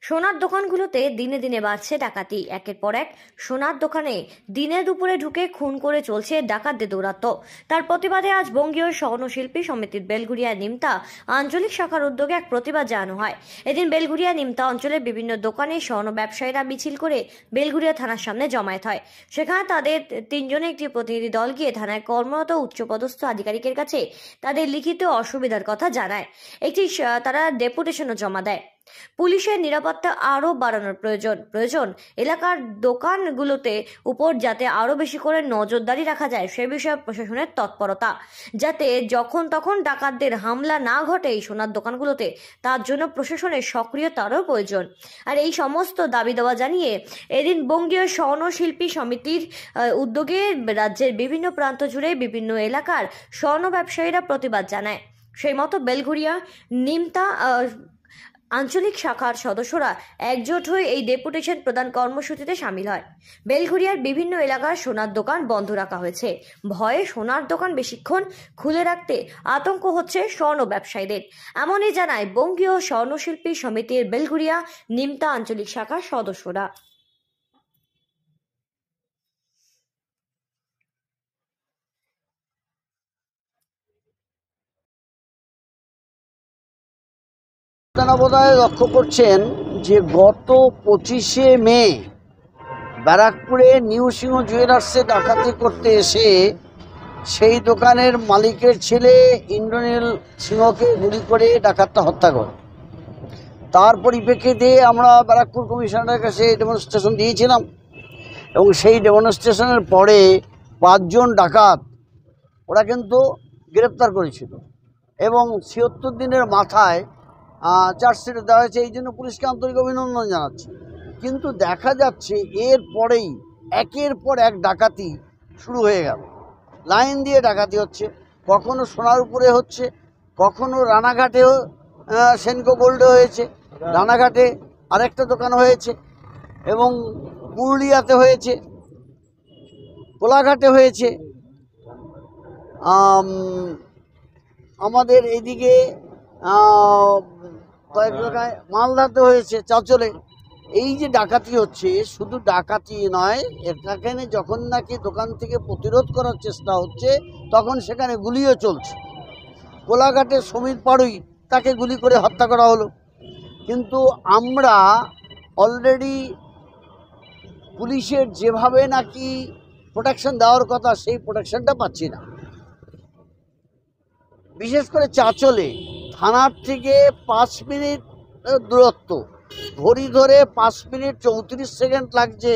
সোনার দোকানগুলোতে দিনে দিনে বাড়ছে ডাকাতি। একের পর এক সোনার দোকানে দিনে দুপুরে ঢুকে খুন করে চলছে ডাকাতদের দৌরাত্ম্য। তার প্রতিবাদে আজ বঙ্গীয় স্বর্ণশিল্পী সমিতির বেলঘরিয়া নিমতা আঞ্চলিক শাখার উদ্যোগে এক প্রতিবাদ জানানো হয়। এদিন বেলঘরিয়া নিমতা অঞ্চলের বিভিন্ন দোকানে স্বর্ণ ব্যবসায়ীরা মিছিল করে বেলঘরিয়া থানার সামনে জমায়েত হয়। সেখানে তাদের তিনজনের একটি প্রতিনিধি দল গিয়ে থানায় কর্মরত উচ্চপদস্থ আধিকারিকের কাছে তাদের লিখিত অসুবিধার কথা জানায়। তারা ডেপুটেশনও জমা দেয়। পুলিশের নিরাপত্তা আরও বাড়ানোর প্রয়োজন এলাকার দোকানগুলোতে উপর যাতে আরও বেশি করে নজরদারি রাখা যায় সে বিষয়ে প্রশাসনের তৎপরতা, যাতে যখন তখন ডাকাতদের হামলা না ঘটে এই সোনার দোকানগুলোতে, তার জন্য প্রশাসনের সক্রিয়তারও প্রয়োজন। আর এই সমস্ত দাবি দেওয়া জানিয়ে এদিন বঙ্গীয় স্বর্ণশিল্পী সমিতির উদ্যোগে রাজ্যের বিভিন্ন প্রান্ত জুড়ে বিভিন্ন এলাকার স্বর্ণ ব্যবসায়ীরা প্রতিবাদ জানায়। সেই মতো বেলঘরিয়া নিমতা আঞ্চলিক শাখার সদস্যরা একজোট হয়ে এই ডেপুটেশন প্রদান কর্মসূচিতে সামিল হয়। বেলঘরিয়ার বিভিন্ন এলাকার সোনার দোকান বন্ধ রাখা হয়েছে। ভয়ে সোনার দোকান বেশিক্ষণ খুলে রাখতে আতঙ্ক হচ্ছে স্বর্ণ ব্যবসায়ীদের, এমনই জানায় বঙ্গীয় স্বর্ণশিল্পী সমিতির বেলঘরিয়া নিমতা আঞ্চলিক শাখার সদস্যরা। আপনারা বোধহয় লক্ষ্য করছেন যে গত 25শে মে ব্যারাকপুরে নিউ সিংহ জুয়েলার্সে ডাকাতি করতে এসে সেই দোকানের মালিকের ছেলে ইন্দ্রনীল সিংহকে গুলি করে ডাকাতটা হত্যা করে। তার পরিপ্রেক্ষিতে আমরা ব্যারাকপুর কমিশনারের কাছে ডেমনস্ট্রেশন দিয়েছিলাম এবং সেই ডেমনস্ট্রেশনের পরে 5 জন ডাকাত ওরা কিন্তু গ্রেপ্তার করেছিল এবং 76 দিনের মাথায় চার্জশিট দেওয়া হয়েছে। এই জন্য পুলিশকে আন্তরিক অভিনন্দন জানাচ্ছি। কিন্তু দেখা যাচ্ছে এর পরেই একের পর এক ডাকাতি শুরু হয়ে গেল। লাইন দিয়ে ডাকাতি হচ্ছে, কখনো সোনার উপরে হচ্ছে, কখনো রানাঘাটেও সেনকো গোল্ডে হয়েছে, রানাঘাটে আরেকটা দোকান হয়েছে এবং পুরুলিয়াতে হয়েছে, কোলাঘাটে হয়েছে, আমাদের এদিকে কয়েক জায়গায় মালদাতে হয়েছে, চাঁচলে। এই যে ডাকাতি হচ্ছে, শুধু ডাকাতি নয়, এখানে যখন নাকি দোকান থেকে প্রতিরোধ করার চেষ্টা হচ্ছে তখন সেখানে গুলিও চলছে। কোলাঘাটে সমীর পাড়ুই, তাকে গুলি করে হত্যা করা হলো। কিন্তু আমরা অলরেডি পুলিশের যেভাবে নাকি প্রোটেকশন দেওয়ার কথা সেই প্রোটেকশনটা পাচ্ছি না। বিশেষ করে চাঁচলে থানার থেকে 5 মিনিট দূরত্ব, ঘড়ি ধরে 5 মিনিট 34 সেকেন্ড লাগছে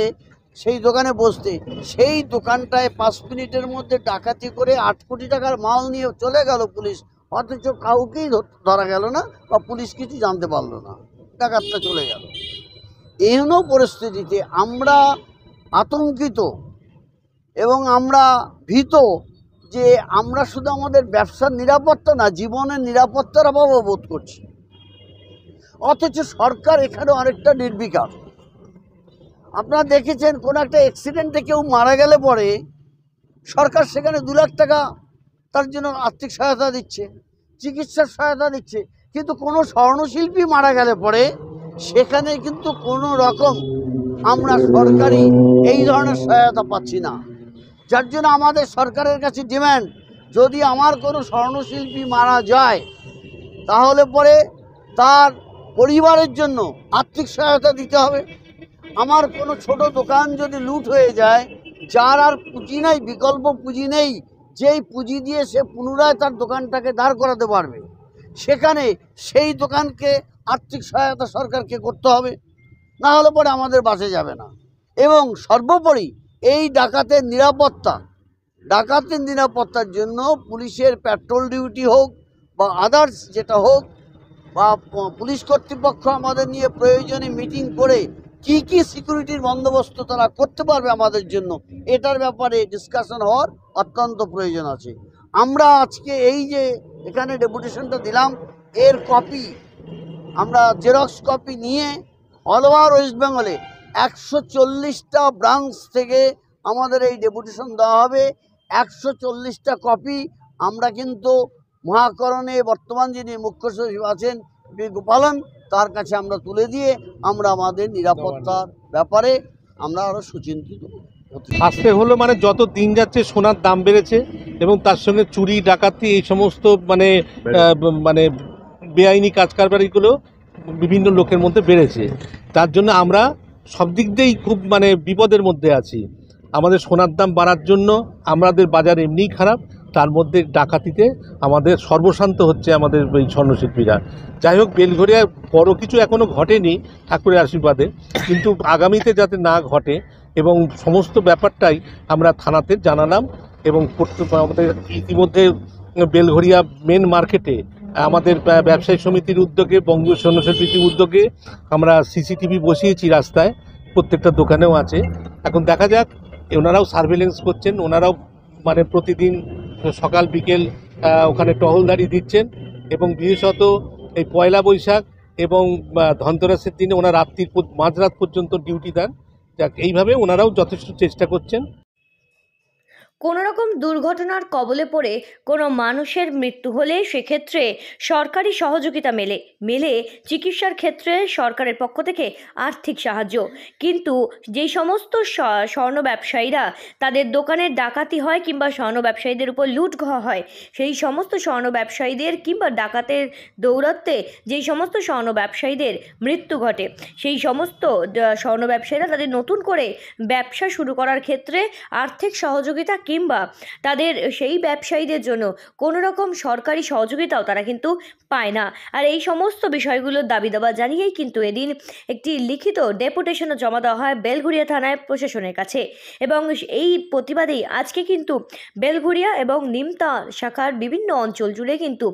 সেই দোকানে বসতে। সেই দোকানটায় 5 মিনিটের মধ্যে ডাকাতি করে 8 কোটি টাকার মাল নিয়ে চলে গেল পুলিশ, অথচ কাউকেই ধরা গেল না বা পুলিশ কিছু জানতে পারলো না, ডাকাতটা চলে গেল। এমন পরিস্থিতিতে আমরা আতঙ্কিত এবং আমরা ভীত যে আমরা শুধু আমাদের ব্যবসার নিরাপত্তা না, জীবনের নিরাপত্তার অভাবও বোধ করছি। অথচ সরকার এখানে অনেকটা নির্বিকার। আপনারা দেখেছেন কোনো একটা অ্যাক্সিডেন্টে কেউ মারা গেলে পরে সরকার সেখানে 2 লাখ টাকা তার জন্য আর্থিক সহায়তা দিচ্ছে, চিকিৎসার সহায়তা দিচ্ছে। কিন্তু কোনো স্বর্ণশিল্পী মারা গেলে পরে সেখানে কিন্তু কোনো রকম আমরা সরকারি এই ধরনের সহায়তা পাচ্ছি না। যার জন্য আমাদের সরকারের কাছে ডিমান্ড, যদি আমার কোনো স্বর্ণশিল্পী মারা যায় তাহলে পরে তার পরিবারের জন্য আর্থিক সহায়তা দিতে হবে। আমার কোনো ছোট দোকান যদি লুট হয়ে যায়, যার আর পুঁজি নেই, বিকল্প পুঁজি নেই, যেই পুঁজি দিয়ে সে পুনরায় তার দোকানটাকে দাঁড় করাতে পারবে, সেখানে সেই দোকানকে আর্থিক সহায়তা সরকারকে করতে হবে, না হলে পরে আমাদের বাঁচে যাবে না। এবং সর্বোপরি এই ডাকাতের নিরাপত্তার জন্য পুলিশের পেট্রোল ডিউটি হোক বা আদার্স যেটা হোক, বা পুলিশ কর্তৃপক্ষ আমাদের নিয়ে প্রয়োজনে মিটিং করে কি কি সিকিউরিটির বন্দোবস্ত তারা করতে পারবে আমাদের জন্য, এটার ব্যাপারে ডিসকাশন হওয়ার অত্যন্ত প্রয়োজন আছে। আমরা আজকে এই যে এখানে ডেপুটেশনটা দিলাম, এর কপি আমরা জেরক্স কপি নিয়ে অল ওভার ওয়েস্ট বেঙ্গলে 140টা ব্রাঞ্চ থেকে আমাদের এই ডেপুটেশন দেওয়া হবে। 140টা কপি আমরা কিন্তু মহাকরণে বর্তমান যিনি মুখ্য সচিব আছেন গোপালন, তার কাছে আমরা তুলে দিয়ে আমরা আমাদের নিরাপত্তার ব্যাপারে আমরা আরও সুচিন্তিত হতে চাই। আসতে হলো মানে যত দিন যাচ্ছে সোনার দাম বেড়েছে এবং তার সঙ্গে চুরি ডাকাতি এই সমস্ত মানে বেআইনি কাজ কারবারিগুলো বিভিন্ন লোকের মধ্যে বেড়েছে। তার জন্য আমরা সব দিক দিয়েই খুব বিপদের মধ্যে আছি। আমাদের সোনার দাম বাড়ার জন্য আমাদের বাজার এমনিই খারাপ, তার মধ্যে ডাকাতিতে আমাদের সর্বশান্ত হচ্ছে আমাদের এই স্বর্ণশিল্পীরা। যাই হোক, বেলঘরিয়ায় বড় কিছু এখনও ঘটেনি ঠাকুরের আশীর্বাদে, কিন্তু আগামীতে যাতে না ঘটে এবং সমস্ত ব্যাপারটাই আমরা থানাতে জানালাম। এবং আমাদের ইতিমধ্যে বেলঘরিয়া মেন মার্কেটে আমাদের ব্যবসায়ী সমিতির উদ্যোগে, বঙ্গীয় স্বর্ণশিল্পীর উদ্যোগে আমরা সিসিটিভি বসিয়েছি রাস্তায়, প্রত্যেকটা দোকানেও আছে। এখন দেখা যাক, ওনারাও সার্ভেলেন্স করছেন, ওনারাও প্রতিদিন সকাল বিকেল ওখানে টহলদারি দিচ্ছেন এবং বিশেষত এই পয়লা বৈশাখ এবং ধনতেরাসের দিনে ওনারা মাঝরাত পর্যন্ত ডিউটি দেন। যাক, এইভাবে ওনারাও যথেষ্ট চেষ্টা করছেন। কোনো রকম দুর্ঘটনার কবলে পড়ে কোনো মানুষের মৃত্যু হলে সেক্ষেত্রে সরকারি সহযোগিতা মেলে চিকিৎসার ক্ষেত্রে সরকারের পক্ষ থেকে আর্থিক সাহায্য। কিন্তু যেই সমস্ত স্বর্ণ ব্যবসায়ীরা তাদের দোকানের ডাকাতি হয় কিংবা স্বর্ণ ব্যবসায়ীদের উপর লুট হয়, সেই সমস্ত স্বর্ণ ব্যবসায়ীদের কিংবা ডাকাতের দৌরাত্মে যেই সমস্ত স্বর্ণ ব্যবসায়ীদের মৃত্যু ঘটে, সেই সমস্ত স্বর্ণ ব্যবসায়ীরা তাদের নতুন করে ব্যবসা শুরু করার ক্ষেত্রে আর্থিক সহযোগিতা কিংবা তাদের সেই ব্যবসায়ীদের জন্য কোনো রকম সরকারি সহযোগিতাও তারা কিন্তু পায় না। আর এই সমস্ত বিষয়গুলোর দাবি দাবা জানিয়েই কিন্তু এদিন একটি লিখিত ডেপুটেশনও জমা দেওয়া হয় বেলঘরিয়া থানায় প্রশাসনের কাছে। এবং এই প্রতিবাদেই আজকে কিন্তু বেলঘরিয়া এবং নিমতা শাখার বিভিন্ন অঞ্চল জুড়ে কিন্তু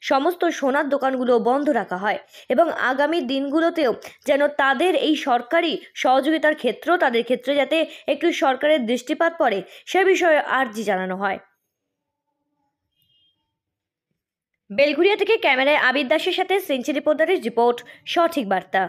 সমস্ত সোনার দোকানগুলো বন্ধ রাখা হয় এবং আগামী দিনগুলোতেও যেন তাদের এই সরকারি সহযোগিতার ক্ষেত্রেও তাদের ক্ষেত্রে যাতে একটু সরকারের দৃষ্টিপাত পড়ে সে বিষয়ে আর্জি জানানো হয়। বেলঘরিয়া থেকে ক্যামেরায় আবির দাসের সাথে সেঞ্চুরি পোদ্দারের রিপোর্ট, সঠিক বার্তা।